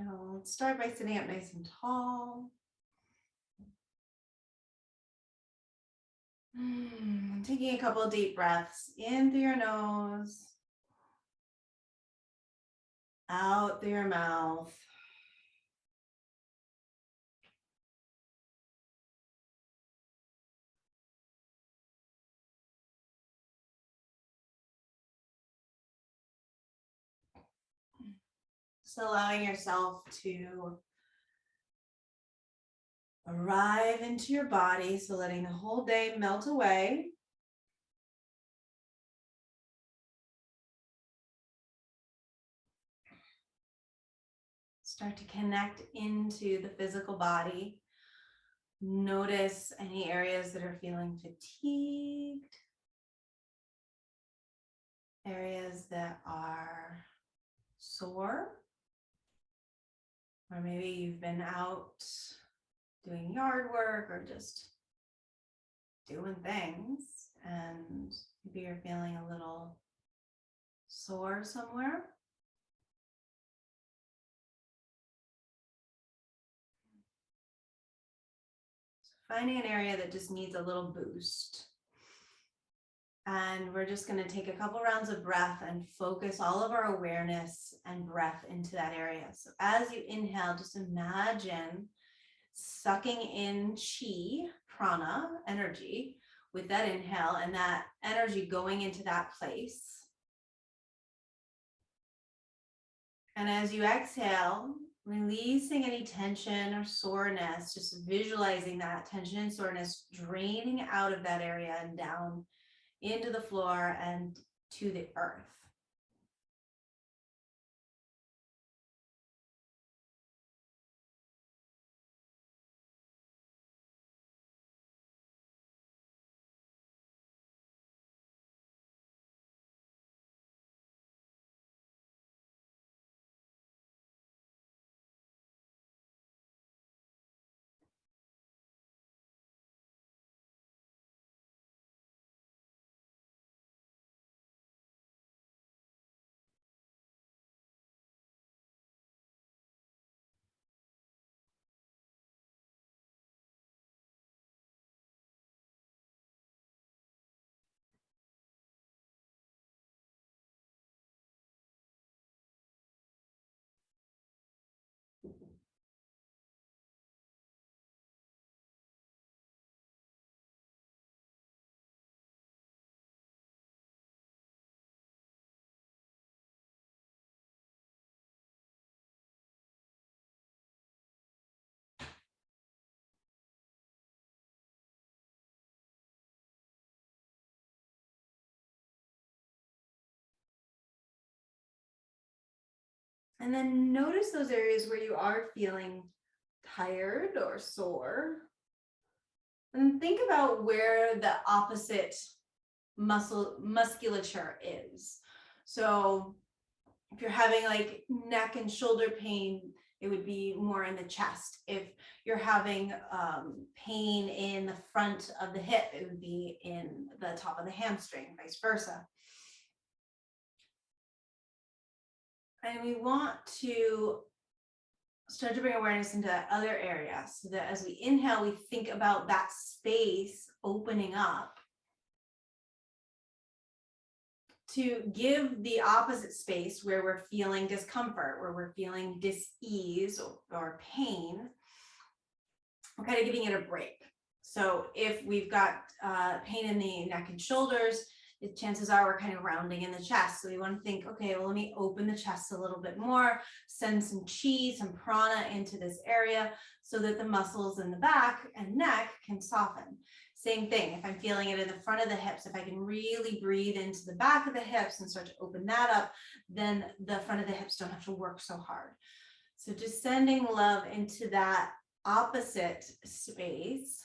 So let's start by sitting up nice and tall. Taking a couple deep breaths in through your nose, out through your mouth. Just allowing yourself to arrive into your body. So letting the whole day melt away. Start to connect into the physical body. Notice any areas that are feeling fatigued, areas that are sore, or maybe you've been out doing yard work or just doing things and maybe you're feeling a little sore somewhere. So finding an area that just needs a little boost. And we're just going to take a couple rounds of breath and focus all of our awareness and breath into that area. So as you inhale, just imagine sucking in chi, prana, energy with that inhale and that energy going into that place. And as you exhale, releasing any tension or soreness, just visualizing that tension and soreness draining out of that area and down into the floor and to the earth. And then notice those areas where you are feeling tired or sore. And think about where the opposite musculature is. So if you're having like neck and shoulder pain, it would be more in the chest. If you're having pain in the front of the hip, it would be in the top of the hamstring, vice versa. And we want to start to bring awareness into other areas so that as we inhale, we think about that space opening up to give the opposite space where we're feeling discomfort, where we're feeling dis-ease or pain. We're kind of giving it a break. So if we've got pain in the neck and shoulders, the chances are we're kind of rounding in the chest. So we want to think, okay, well, let me open the chest a little bit more, send some chi, some prana into this area so that the muscles in the back and neck can soften. Same thing, if I'm feeling it in the front of the hips, if I can really breathe into the back of the hips and start to open that up, then the front of the hips don't have to work so hard. So just sending love into that opposite space.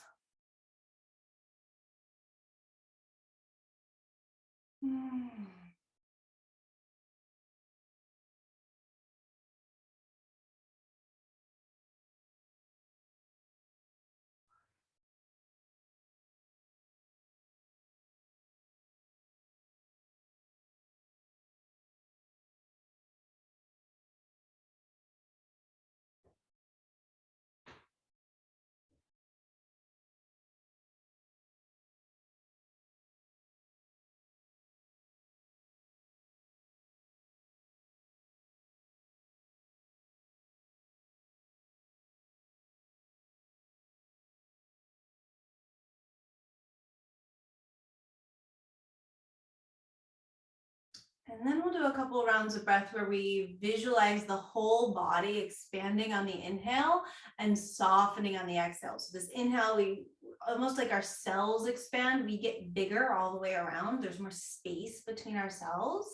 And then we'll do a couple rounds of breath where we visualize the whole body expanding on the inhale and softening on the exhale. So this inhale, we almost like our cells expand, we get bigger all the way around. There's more space between our cells.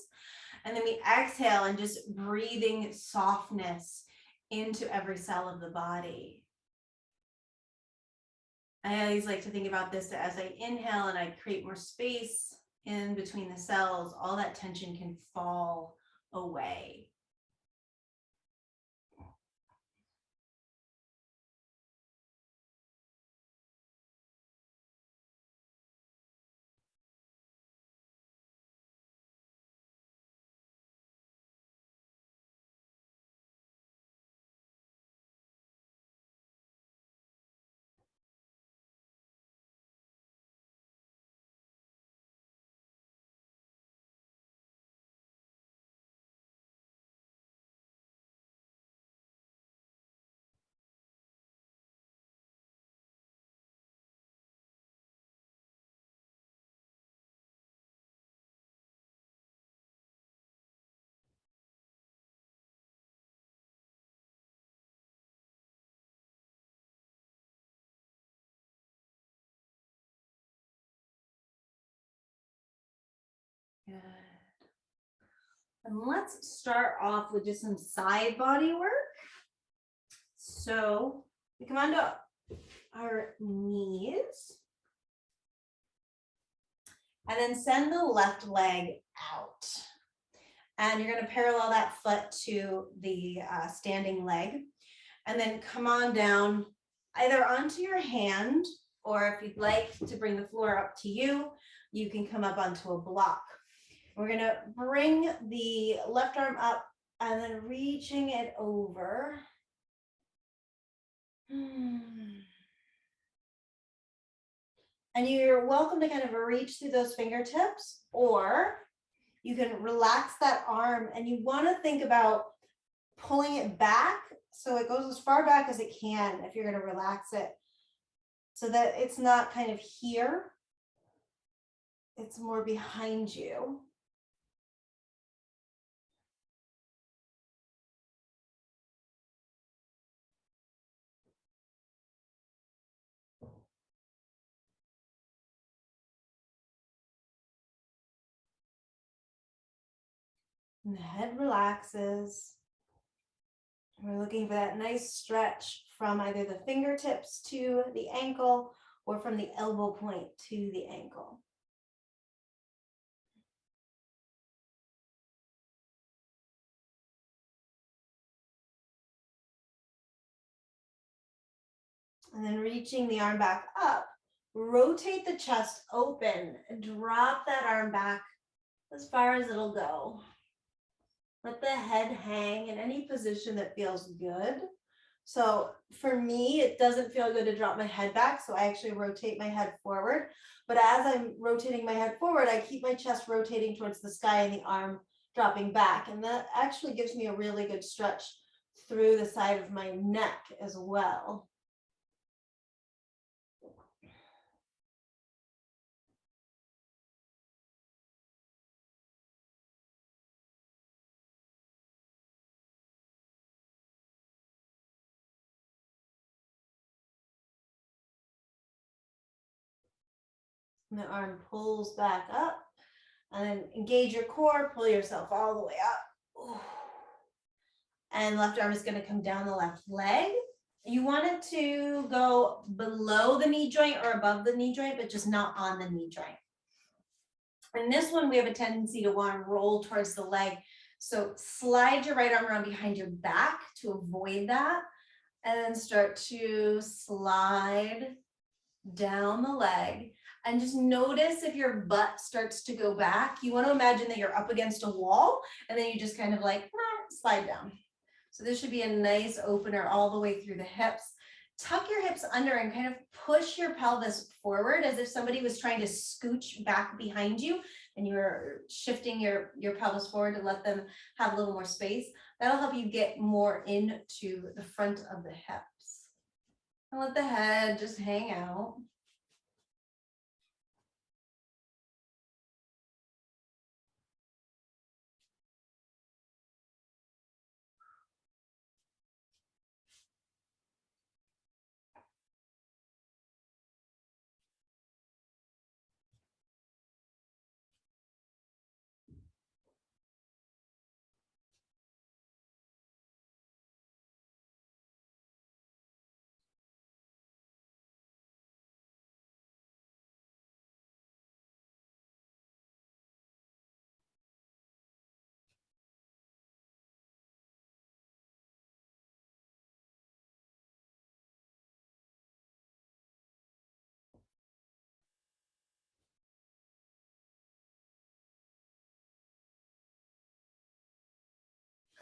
And then we exhale and just breathing softness into every cell of the body. I always like to think about this as I inhale and I create more space in between the cells, all that tension can fall away. Good. And let's start off with just some side body work. So we come onto our knees and then send the left leg out. And you're going to parallel that foot to the standing leg. And then come on down either onto your hand, or if you'd like to bring the floor up to you, you can come up onto a block. We're going to bring the left arm up and then reaching it over. And you're welcome to kind of reach through those fingertips, or you can relax that arm and you want to think about pulling it back so it goes as far back as it can if you're going to relax it, so that it's not kind of here, it's more behind you. And the head relaxes. We're looking for that nice stretch from either the fingertips to the ankle or from the elbow point to the ankle. And then reaching the arm back up, rotate the chest open, drop that arm back as far as it'll go. Let the head hang in any position that feels good. So for me, it doesn't feel good to drop my head back, so I actually rotate my head forward. But as I'm rotating my head forward, I keep my chest rotating towards the sky and the arm dropping back. And that actually gives me a really good stretch through the side of my neck as well. And the arm pulls back up, and then engage your core, pull yourself all the way up. Ooh. And left arm is going to come down the left leg. You want it to go below the knee joint or above the knee joint, but just not on the knee joint. And this one, we have a tendency to want to roll towards the leg. So slide your right arm around behind your back to avoid that. And then start to slide down the leg. And just notice if your butt starts to go back. You want to imagine that you're up against a wall, and then you just kind of like slide down. So this should be a nice opener all the way through the hips. Tuck your hips under and kind of push your pelvis forward as if somebody was trying to scooch back behind you, and you're shifting your pelvis forward to let them have a little more space. That'll help you get more into the front of the hips. And let the head just hang out.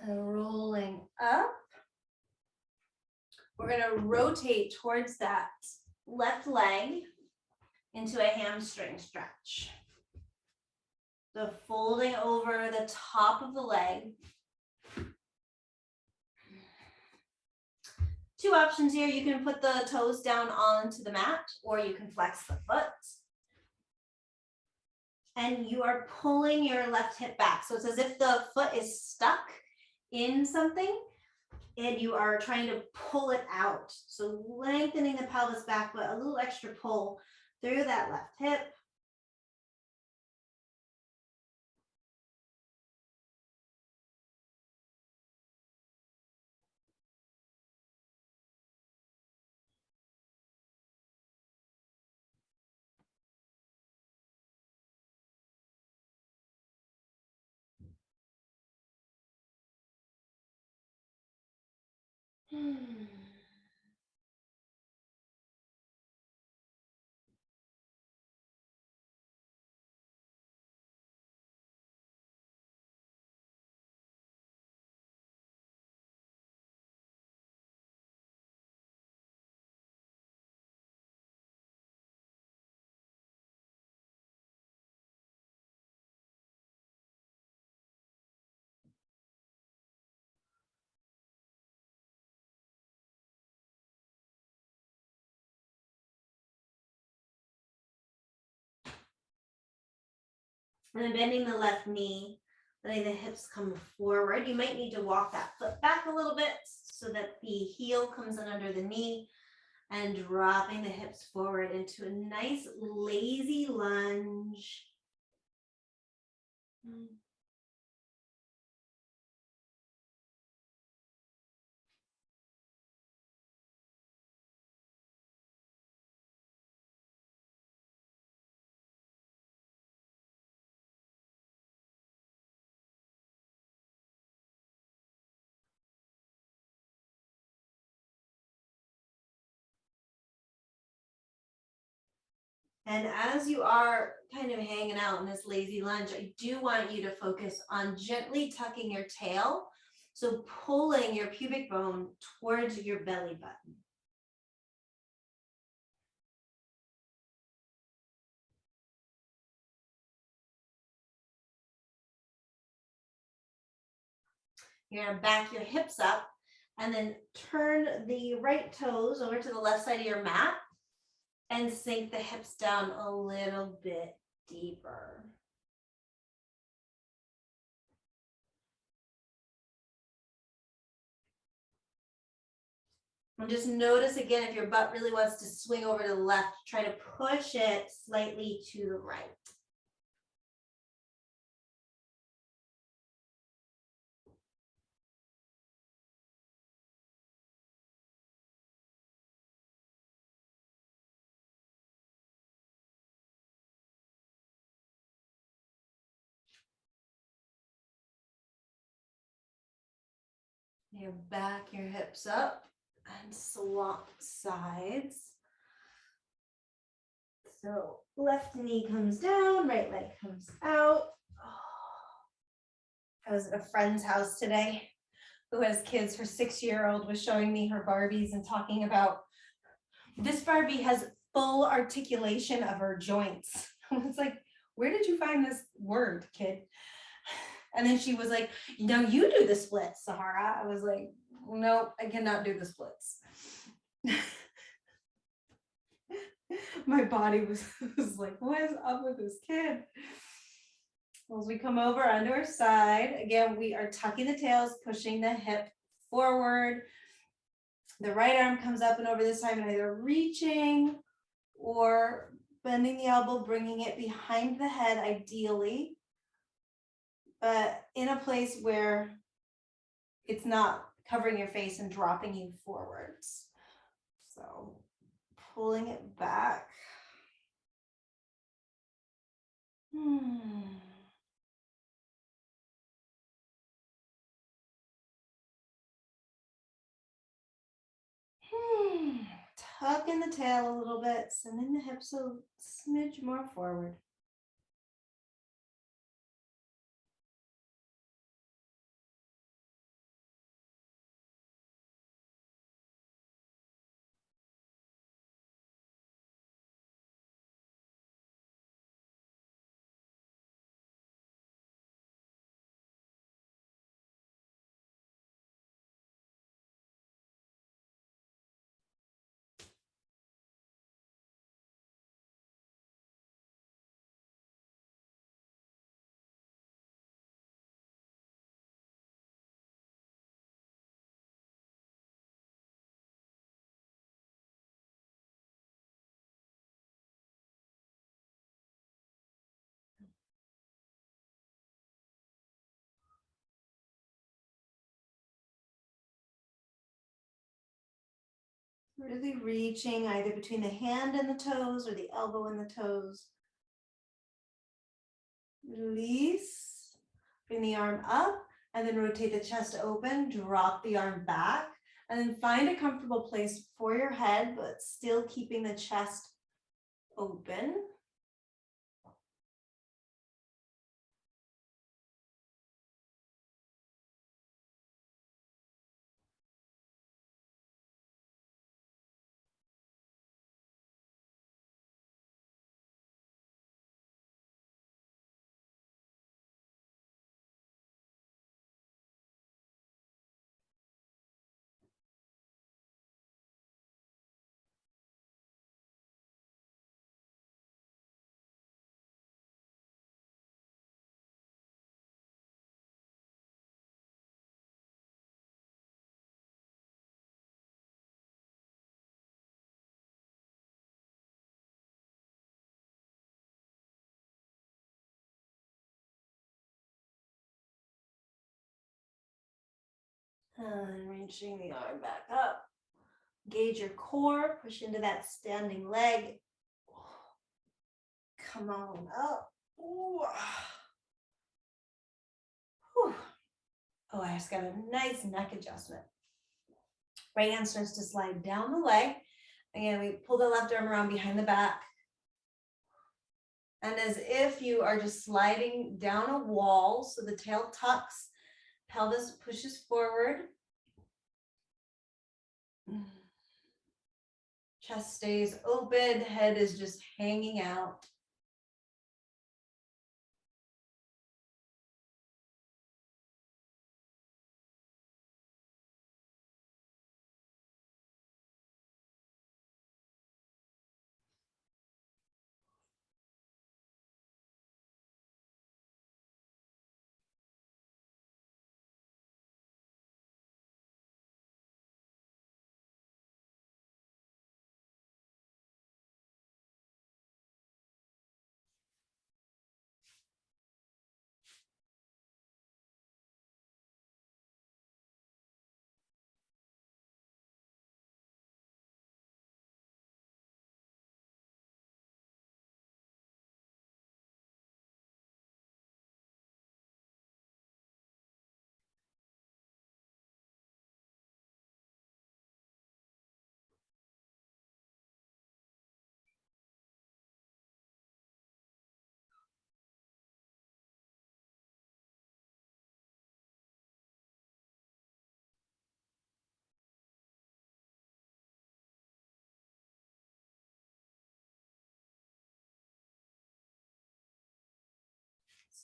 Rolling up. We're going to rotate towards that left leg into a hamstring stretch. So folding over the top of the leg. Two options here. You can put the toes down onto the mat, or you can flex the foot. And you are pulling your left hip back. So it's as if the foot is stuck in something and you are trying to pull it out. So lengthening the pelvis back, but a little extra pull through that left hip. And then bending the left knee, letting the hips come forward. You might need to walk that foot back a little bit so that the heel comes in under the knee, and dropping the hips forward into a nice lazy lunge. And as you are kind of hanging out in this lazy lunge, I do want you to focus on gently tucking your tail. So pulling your pubic bone towards your belly button. You're gonna back your hips up and then turn the right toes over to the left side of your mat and sink the hips down a little bit deeper. And just notice again, if your butt really wants to swing over to the left, try to push it slightly to the right. You back your hips up and swap sides. So left knee comes down, right leg comes out. I was at a friend's house today who has kids. Her 6-year-old was showing me her Barbies and talking about this Barbie has full articulation of her joints. It's like, where did you find this word, kid? And then she was like, no, you do the splits, Sahara. I was like, no, I cannot do the splits. My body was like, what is up with this kid? As we come over onto our side, again, we are tucking the tails, pushing the hip forward. The right arm comes up and over this time, and either reaching or bending the elbow, bringing it behind the head, ideally, but in a place where it's not covering your face and dropping you forwards. So pulling it back. Tuck in the tail a little bit, sending the hips a smidge more forward. Really reaching either between the hand and the toes or the elbow and the toes. Release. Bring the arm up and then rotate the chest open. Drop the arm back and then find a comfortable place for your head, but still keeping the chest open. And reaching the arm back up. Gauge your core, push into that standing leg. Come on up. Ooh. Whew. Oh, I just got a nice neck adjustment. Right hand starts to slide down the leg. Again, we pull the left arm around behind the back. And as if you are just sliding down a wall, so the tail tucks, pelvis pushes forward. Chest stays open, head is just hanging out.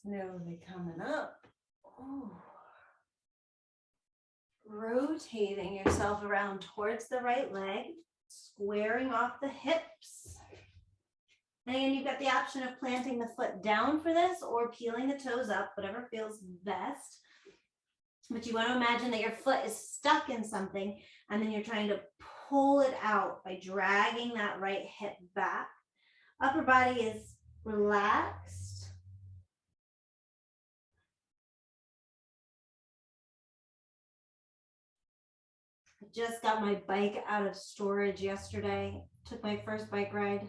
Slowly coming up. Ooh. Rotating yourself around towards the right leg, squaring off the hips. And again, you've got the option of planting the foot down for this or peeling the toes up, whatever feels best. But you want to imagine that your foot is stuck in something and then you're trying to pull it out by dragging that right hip back. Upper body is relaxed. I just got my bike out of storage yesterday. Took my first bike ride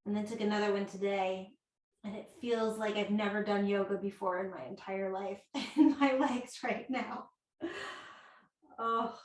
and then took another one today. And it feels like I've never done yoga before in my entire life in my legs right now. Oh.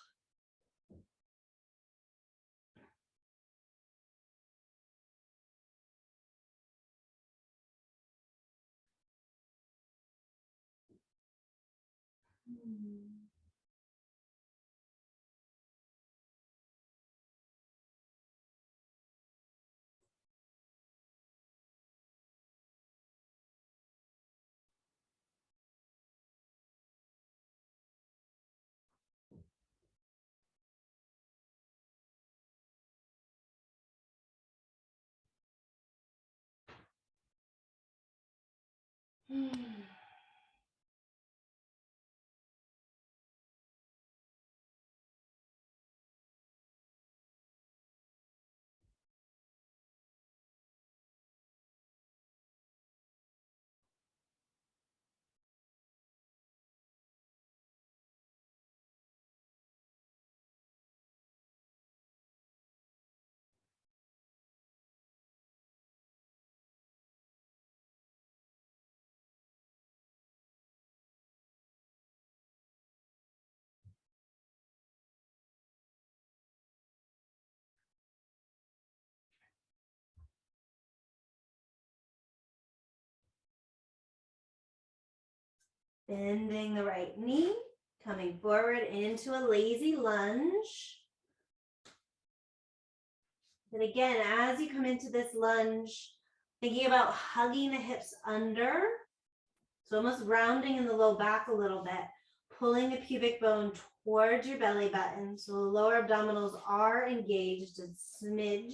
Bending the right knee, coming forward into a lazy lunge. And again, as you come into this lunge, thinking about hugging the hips under. So almost rounding in the low back a little bit, pulling the pubic bone towards your belly button. So the lower abdominals are engaged a smidge.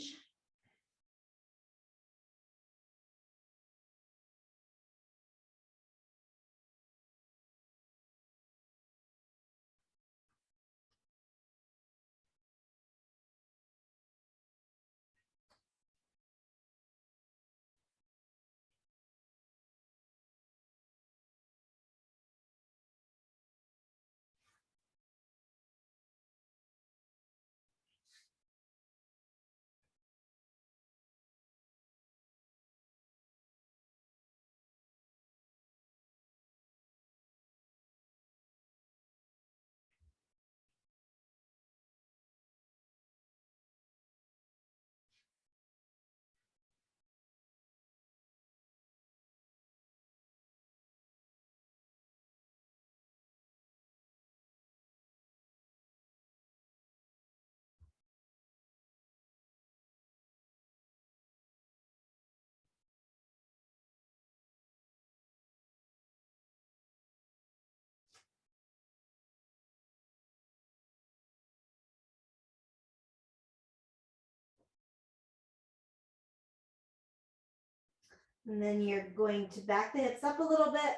And then you're going to back the hips up a little bit,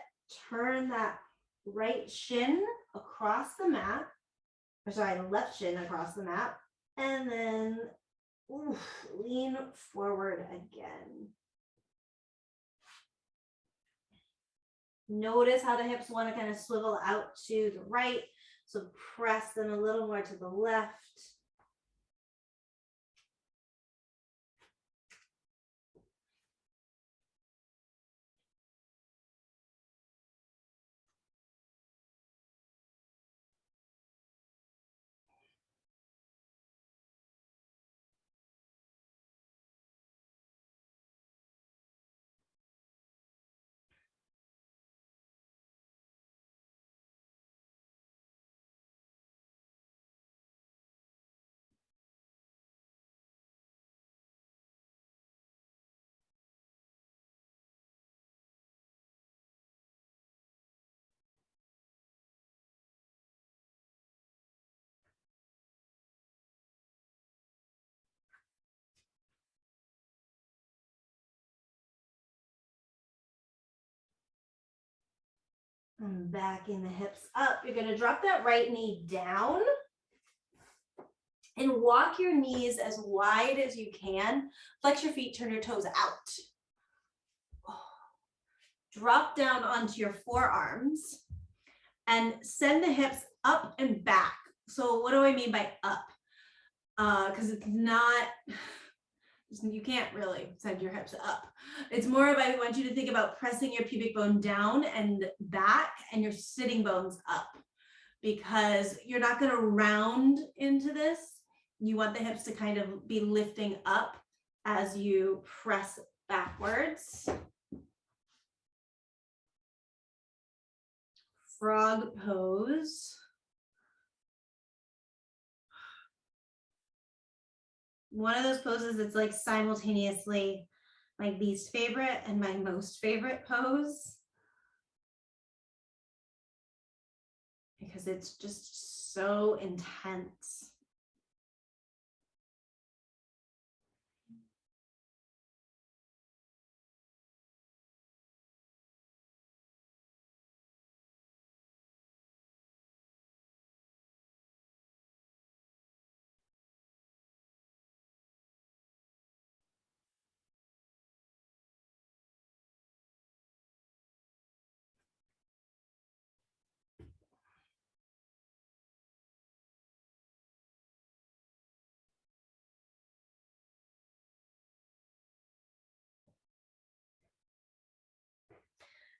turn that right shin across the mat, or sorry, left shin across the mat, and then lean forward again. Notice how the hips want to kind of swivel out to the right, so press them a little more to the left. And backing the hips up. You're going to drop that right knee down and walk your knees as wide as you can. Flex your feet, turn your toes out. Drop down onto your forearms and send the hips up and back. So what do I mean by up? Because it's not, you can't really send your hips up. It's more of, I want you to think about pressing your pubic bone down and back and your sitting bones up, because you're not going to round into this. You want the hips to kind of be lifting up as you press backwards. Frog pose. One of those poses that's like simultaneously my least favorite and my most favorite pose, because it's just so intense.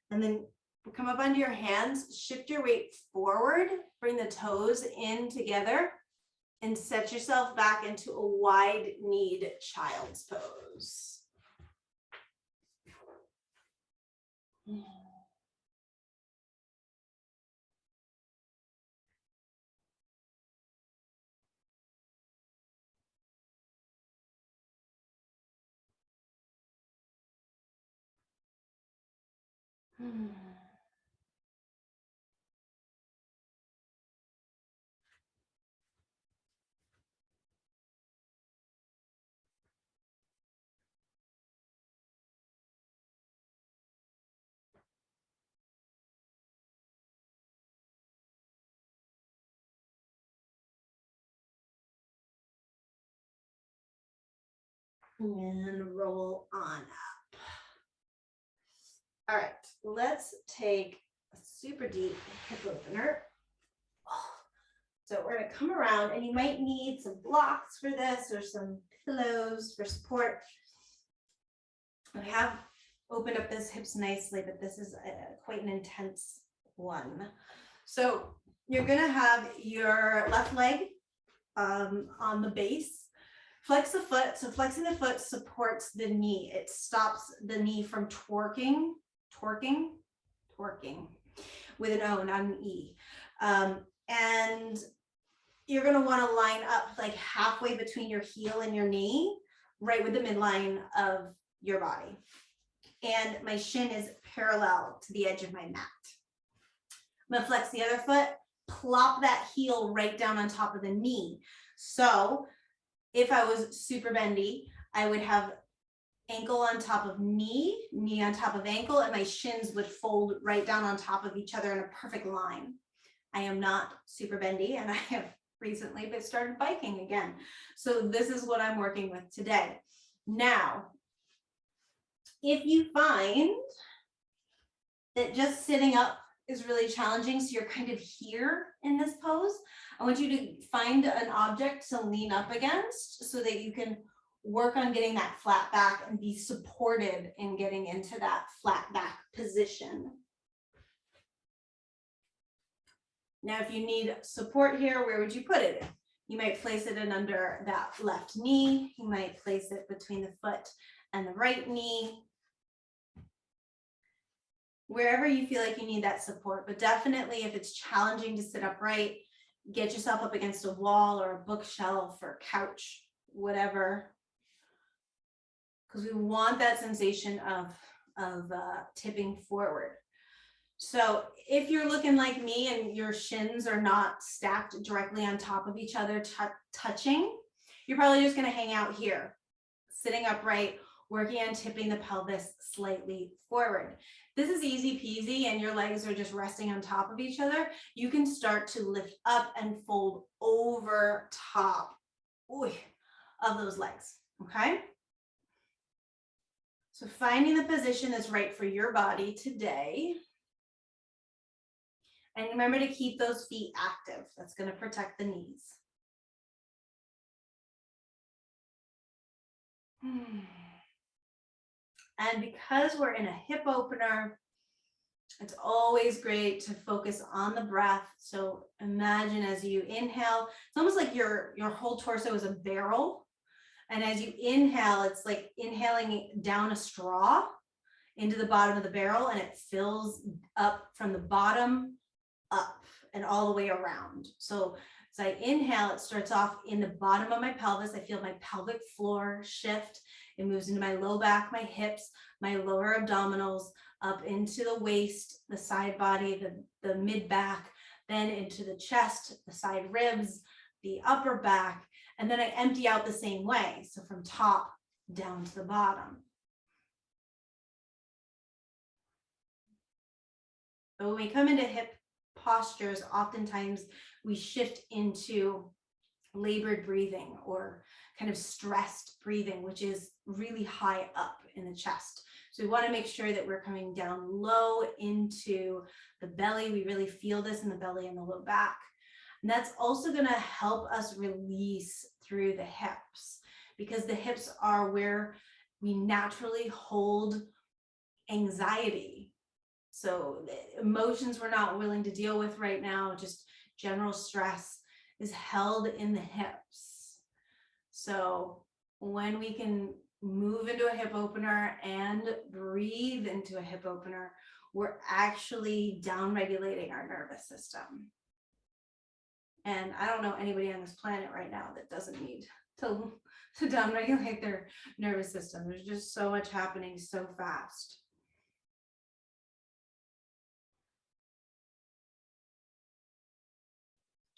And then come up onto your hands, shift your weight forward, bring the toes in together, and set yourself back into a wide-kneed child's pose. And roll on up. All right, let's take a super deep hip opener. So we're gonna come around, and you might need some blocks for this or some pillows for support. I have opened up this hips nicely, but this is quite an intense one. So you're gonna have your left leg on the base. Flex the foot. So flexing the foot supports the knee. It stops the knee from twerking with an O, not an E. And you're going to want to line up like halfway between your heel and your knee, right with the midline of your body. And my shin is parallel to the edge of my mat. I'm going to flex the other foot, plop that heel right down on top of the knee. So if I was super bendy, I would have ankle on top of knee, knee on top of ankle, and my shins would fold right down on top of each other in a perfect line. I am not super bendy, and I have recently started biking again. So this is what I'm working with today. Now, if you find that just sitting up is really challenging, so you're kind of here in this pose, I want you to find an object to lean up against so that you can work on getting that flat back and be supported in getting into that flat back position. Now, if you need support here, where would you put it? You might place it in under that left knee. You might place it between the foot and the right knee. Wherever you feel like you need that support, but definitely if it's challenging to sit upright, get yourself up against a wall or a bookshelf or couch, whatever, because we want that sensation of tipping forward. So if you're looking like me and your shins are not stacked directly on top of each other, touching, you're probably just going to hang out here, sitting upright, working on tipping the pelvis slightly forward. This is easy peasy and your legs are just resting on top of each other. You can start to lift up and fold over top of those legs, okay? So finding the position that's right for your body today. And remember to keep those feet active. That's going to protect the knees. And because we're in a hip opener, it's always great to focus on the breath. So imagine as you inhale, it's almost like your whole torso is a barrel. And as you inhale, it's like inhaling down a straw into the bottom of the barrel, and it fills up from the bottom up and all the way around. So as I inhale, it starts off in the bottom of my pelvis. I feel my pelvic floor shift. It moves into my low back, my hips, my lower abdominals, up into the waist, the side body, the mid back, then into the chest, the side ribs, the upper back, and then I empty out the same way. So from top down to the bottom. But when we come into hip postures, oftentimes we shift into labored breathing or kind of stressed breathing, which is really high up in the chest. So we want to make sure that we're coming down low into the belly. We really feel this in the belly and the low back. And that's also going to help us release through the hips, because the hips are where we naturally hold anxiety. So the emotions we're not willing to deal with right now, just general stress, is held in the hips. So when we can move into a hip opener and breathe into a hip opener, we're actually down regulating our nervous system. And I don't know anybody on this planet right now that doesn't need to down regulate their nervous system. There's just so much happening so fast.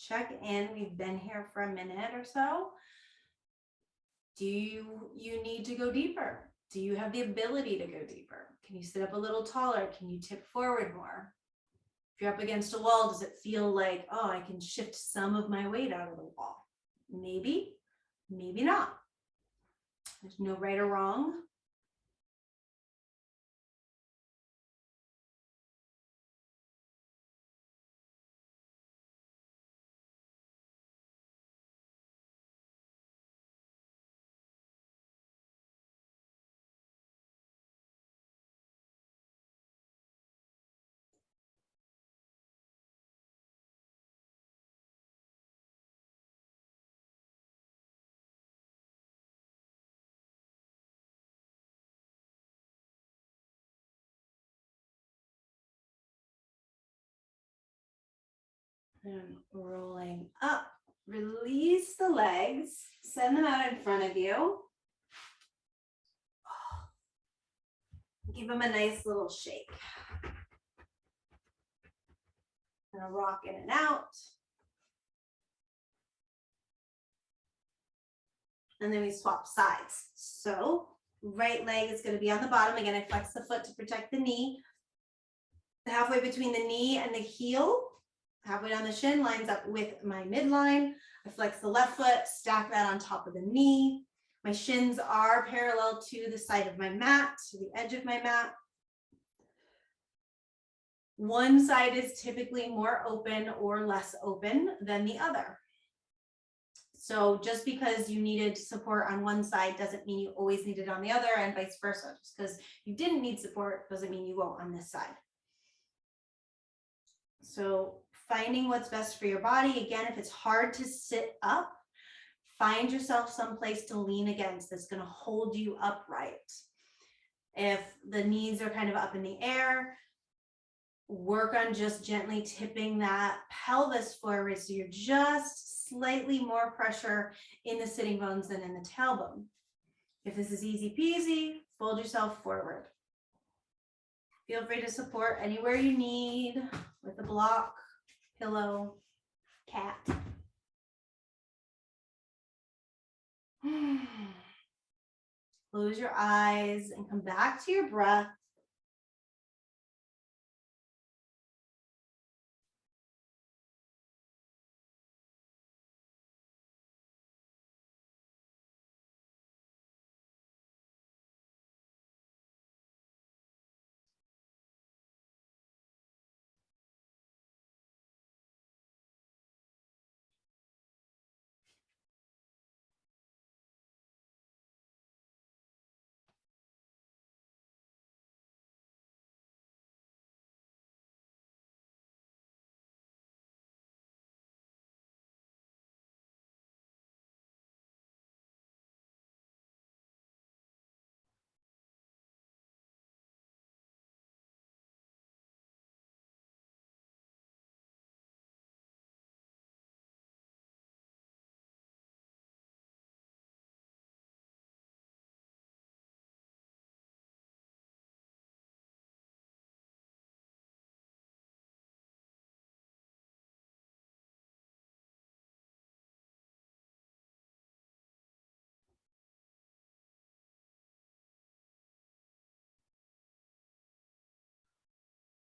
check in. We've been here for a minute or so. Do you need to go deeper? Do you have the ability to go deeper? Can you sit up a little taller? Can you tip forward more? If you're up against a wall, does it feel like, oh, I can shift some of my weight out of the wall? Maybe, maybe not. There's no right or wrong. And rolling up, release the legs, send them out in front of you. Give them a nice little shake. Gonna rock in and out. And then we swap sides. So right leg is going to be on the bottom. Again, I flex the foot to protect the knee. Halfway between the knee and the heel, halfway down the shin, lines up with my midline. I flex the left foot, stack that on top of the knee. My shins are parallel to the side of my mat, to the edge of my mat. One side is typically more open or less open than the other. So just because you needed support on one side doesn't mean you always need it on the other, and vice versa. Just because you didn't need support doesn't mean you won't on this side. So finding what's best for your body. Again, if it's hard to sit up, find yourself someplace to lean against that's going to hold you upright. If the knees are kind of up in the air, work on just gently tipping that pelvis forward so you're just slightly more pressure in the sitting bones than in the tailbone. If this is easy peasy, fold yourself forward. Feel free to support anywhere you need with a block, pillow, cat. Close your eyes and come back to your breath.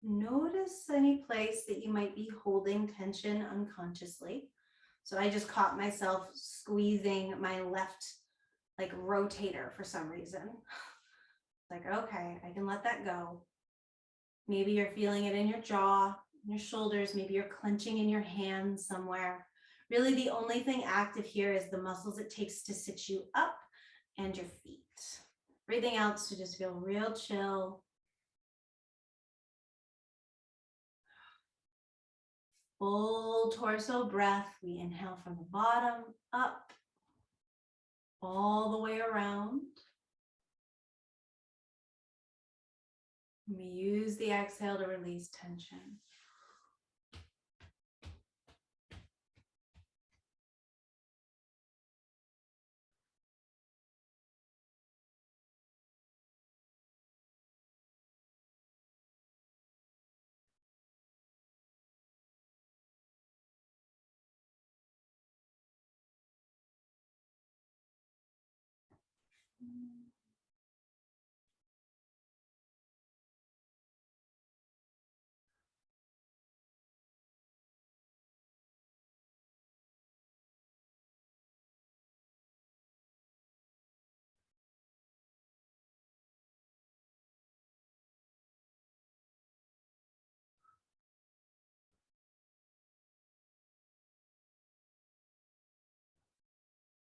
Notice any place that you might be holding tension unconsciously. So I just caught myself squeezing my left like rotator for some reason. Like, okay, I can let that go. Maybe you're feeling it in your jaw, in your shoulders, maybe you're clenching in your hands somewhere. Really the only thing active here is the muscles it takes to sit you up and your feet. Everything else to just feel real chill. Full torso breath. We inhale from the bottom up, all the way around. We use the exhale to release tension.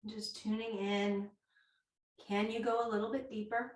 Just tuning in. Can you go a little bit deeper?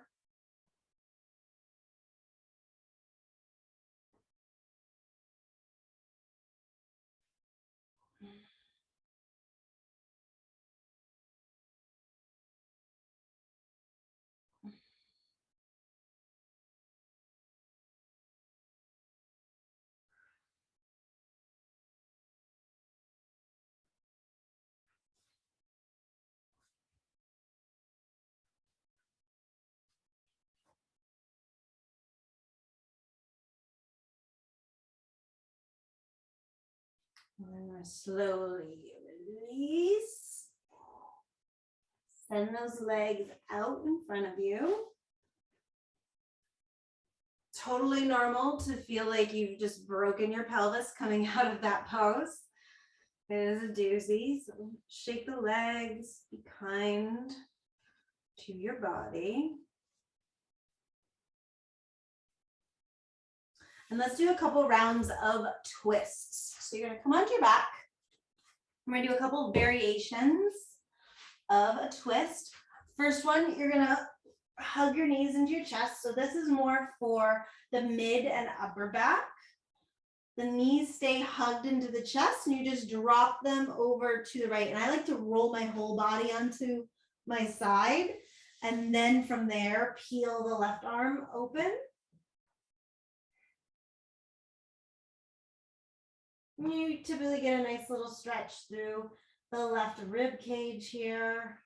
And then we're slowly release. Send those legs out in front of you. Totally normal to feel like you've just broken your pelvis coming out of that pose. It is a doozy. So shake the legs, be kind to your body. And let's do a couple rounds of twists. So you're gonna come onto your back. I'm gonna do a couple variations of a twist. First one, you're gonna hug your knees into your chest. So this is more for the mid and upper back. The knees stay hugged into the chest and you just drop them over to the right. And I like to roll my whole body onto my side. And then from there, peel the left arm open. You typically get a nice little stretch through the left rib cage here.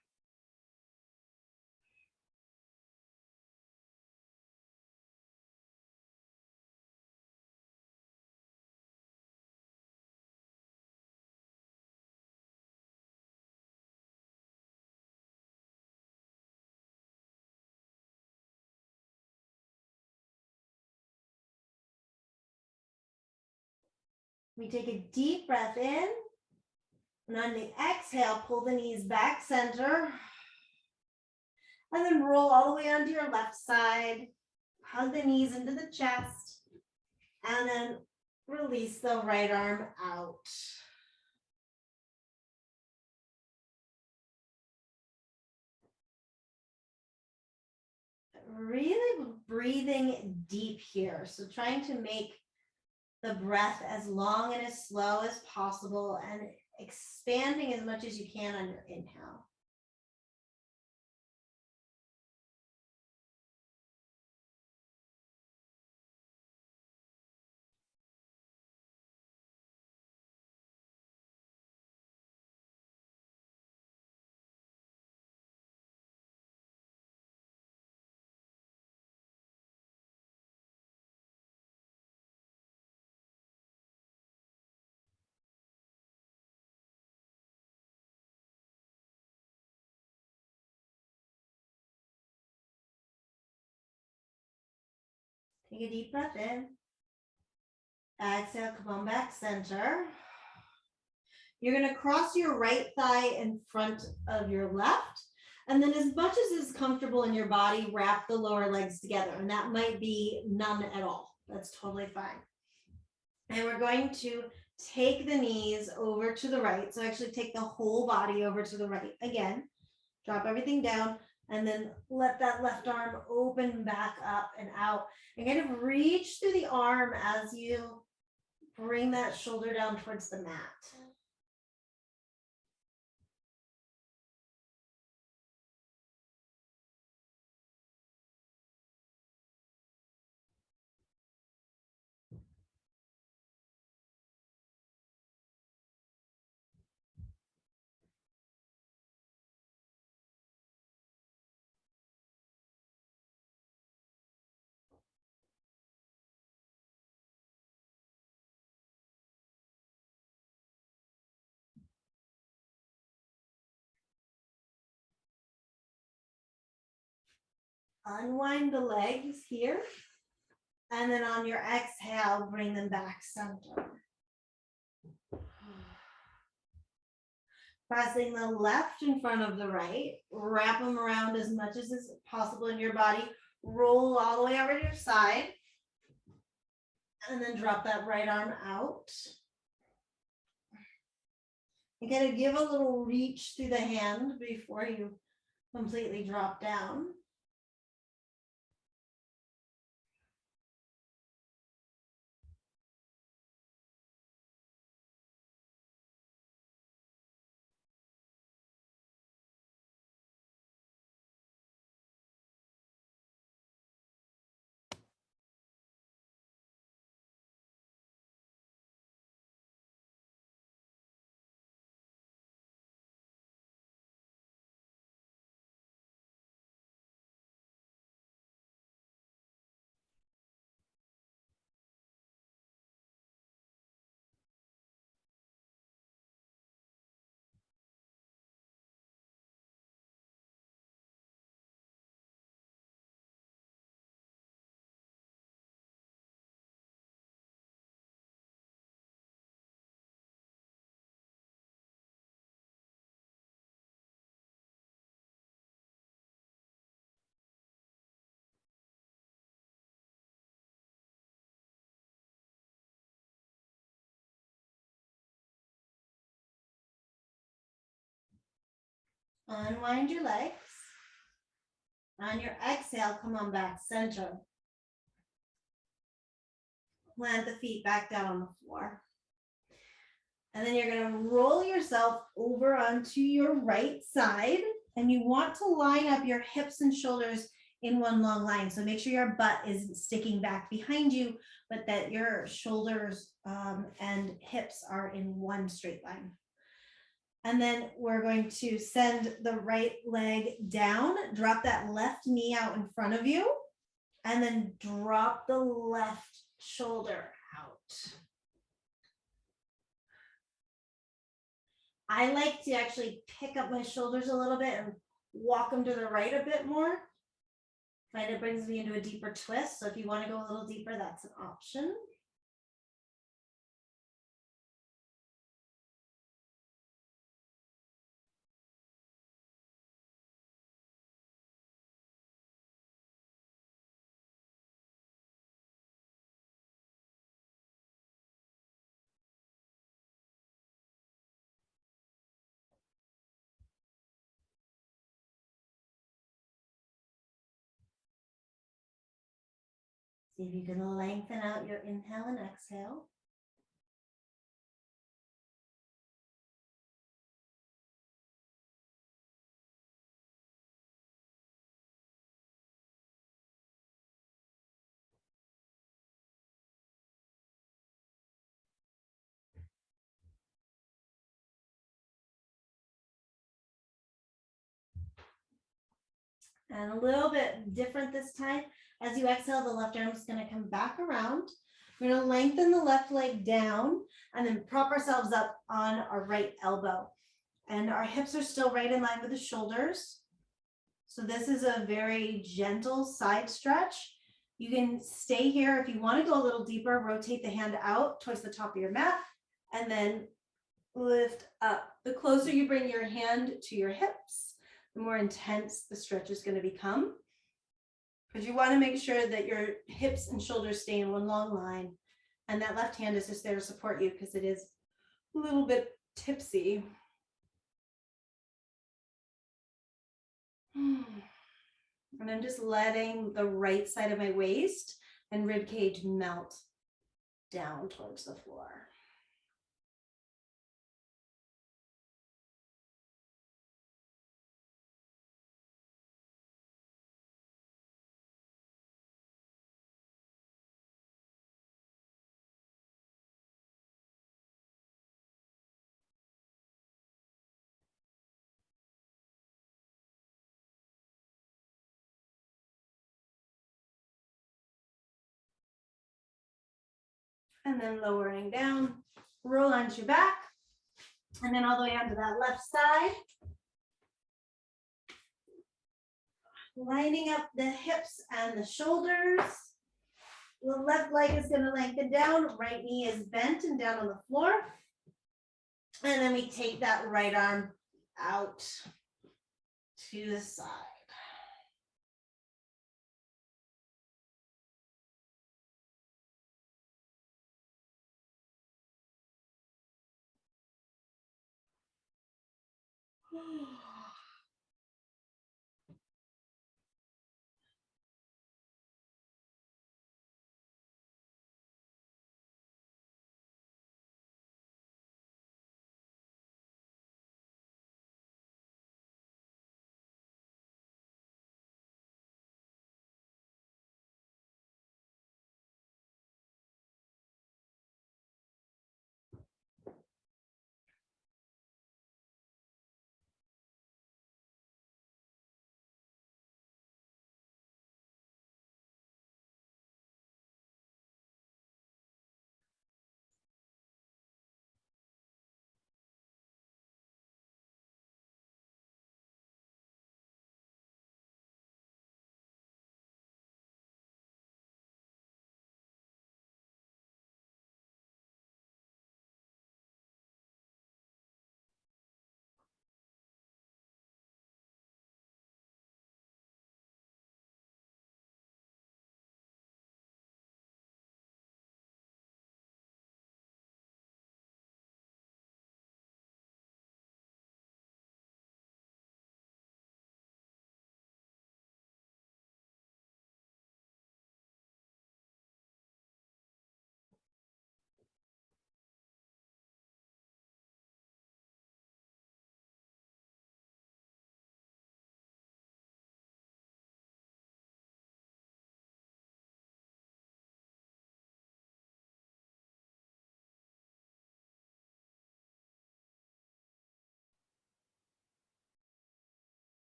We take a deep breath in. And on the exhale, pull the knees back center. And then roll all the way onto your left side. Hug the knees into the chest. And then release the right arm out. Really breathing deep here. So trying to make the breath as long and as slow as possible and expanding as much as you can on your inhale. Take a deep breath in. Exhale, come on back center. You're going to cross your right thigh in front of your left. And then as much as is comfortable in your body, wrap the lower legs together. And that might be none at all. That's totally fine. And we're going to take the knees over to the right. So actually take the whole body over to the right. Again, drop everything down and then let that left arm open back up and out. And kind of reach through the arm as you bring that shoulder down towards the mat. Unwind the legs here. And then on your exhale, bring them back center. Pressing the left in front of the right. Wrap them around as much as is possible in your body. Roll all the way over to your side. And then drop that right arm out. You gotta give a little reach through the hand before you completely drop down. Unwind your legs. On your exhale, come on back center. Plant the feet back down on the floor. And then you're going to roll yourself over onto your right side. And you want to line up your hips and shoulders in one long line. So make sure your butt isn't sticking back behind you, but that your shoulders and hips are in one straight line. And then we're going to send the right leg down, drop that left knee out in front of you, and then drop the left shoulder out. I like to actually pick up my shoulders a little bit and walk them to the right a bit more. Right, it brings me into a deeper twist. So if you want to go a little deeper, that's an option. See if you can lengthen out your inhale and exhale. And a little bit different this time. As you exhale, the left arm is going to come back around. We're going to lengthen the left leg down and then prop ourselves up on our right elbow. And our hips are still right in line with the shoulders. So this is a very gentle side stretch. You can stay here. If you want to go a little deeper, rotate the hand out towards the top of your mat and then lift up. The closer you bring your hand to your hips, the more intense the stretch is going to become. But you want to make sure that your hips and shoulders stay in one long line. And that left hand is just there to support you because it is a little bit tipsy. And I'm just letting the right side of my waist and rib cage melt down towards the floor. And then lowering down, roll onto your back, and then all the way onto that left side. lining up the hips and the shoulders. The left leg is going to lengthen down, right knee is bent and down on the floor. And then we take that right arm out to the side.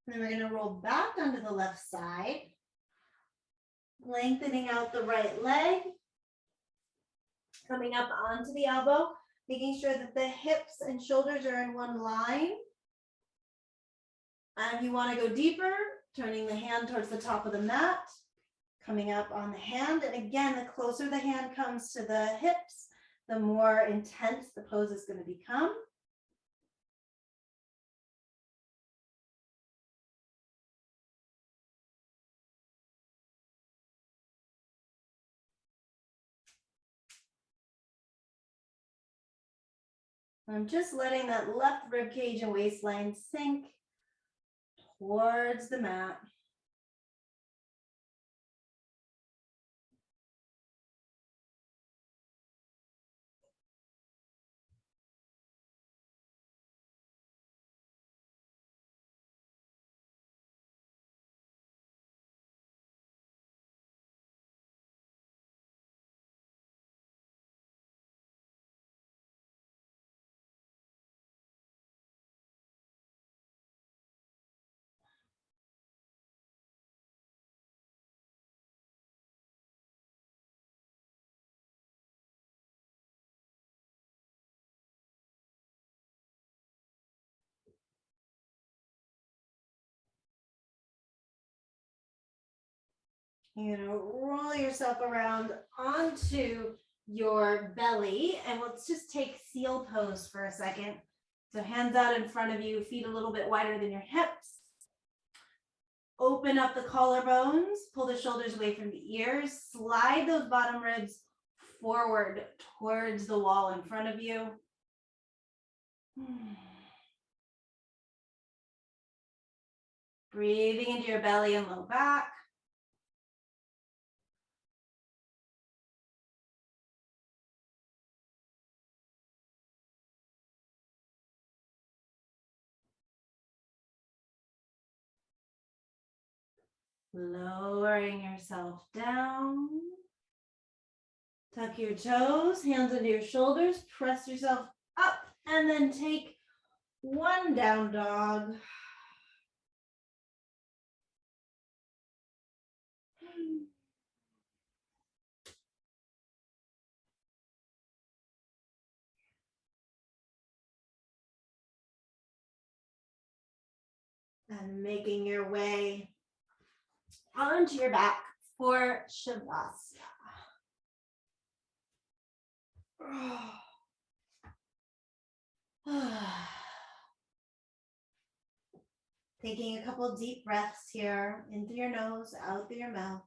Then we're going to roll back onto the left side, lengthening out the right leg, coming up onto the elbow, making sure that the hips and shoulders are in one line. And if you want to go deeper, turning the hand towards the top of the mat, coming up on the hand. And again, the closer the hand comes to the hips, the more intense the pose is going to become. I'm just letting that left rib cage and waistline sink towards the mat. You're going to roll yourself around onto your belly, and let's just take seal pose for a second. So hands out in front of you, feet a little bit wider than your hips. Open up the collarbones, pull the shoulders away from the ears, slide those bottom ribs forward towards the wall in front of you. Breathing into your belly and low back. Lowering yourself down. Tuck your toes, hands under your shoulders, press yourself up, and then take one down dog. And making your way onto your back for Shavasana. Taking a couple deep breaths here, in through your nose, out through your mouth.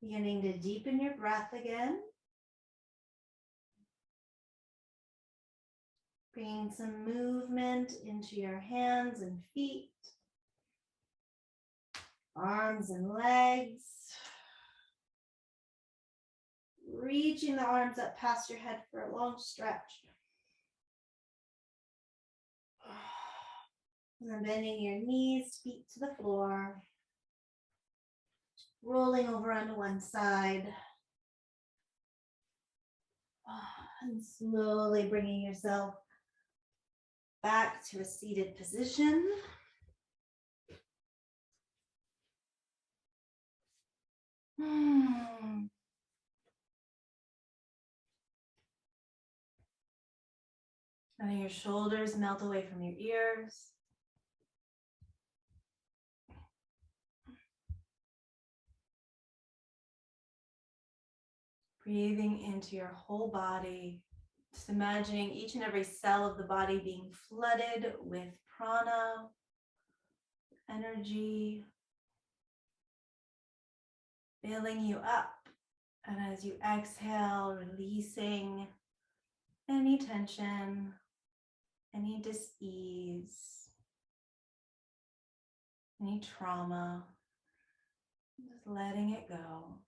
Beginning to deepen your breath again. Bringing some movement into your hands and feet, arms and legs. Reaching the arms up past your head for a long stretch. And then bending your knees, feet to the floor. Rolling over onto one side. And slowly bringing yourself back to a seated position. Letting your shoulders melt away from your ears. Breathing into your whole body. Just imagining each and every cell of the body being flooded with prana, energy, filling you up. And as you exhale, releasing any tension, any dis-ease, any trauma, just letting it go.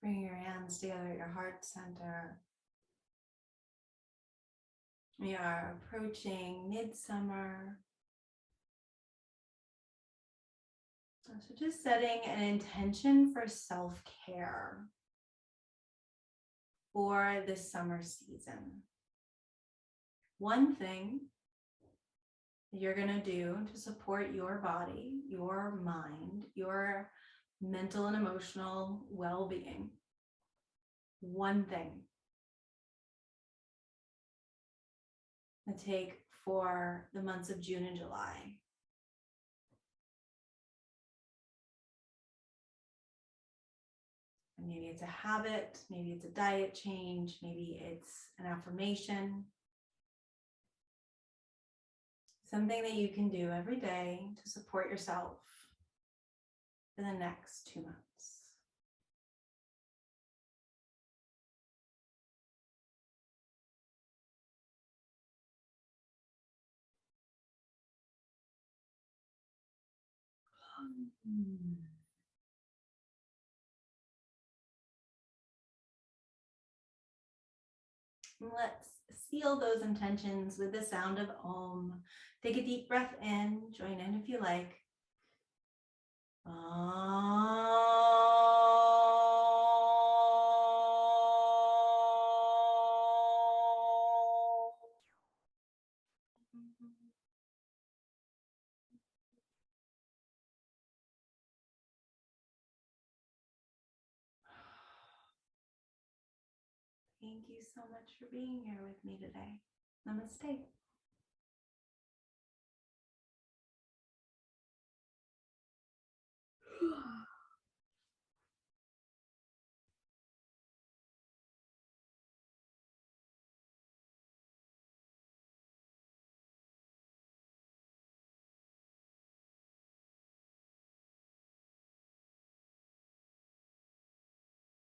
Bring your hands together at your heart center. We are approaching midsummer. So just setting an intention for self-care for this summer season. One thing that you're going to do to support your body, your mind, your mental and emotional well-being. One thing to take for the months of June and July. And maybe it's a habit, maybe it's a diet change, maybe it's an affirmation. Something that you can do every day to support yourself for the next 2 months. Let's seal those intentions with the sound of Om. Take a deep breath in, join in if you like. Thank you so much for being here with me today. Namaste.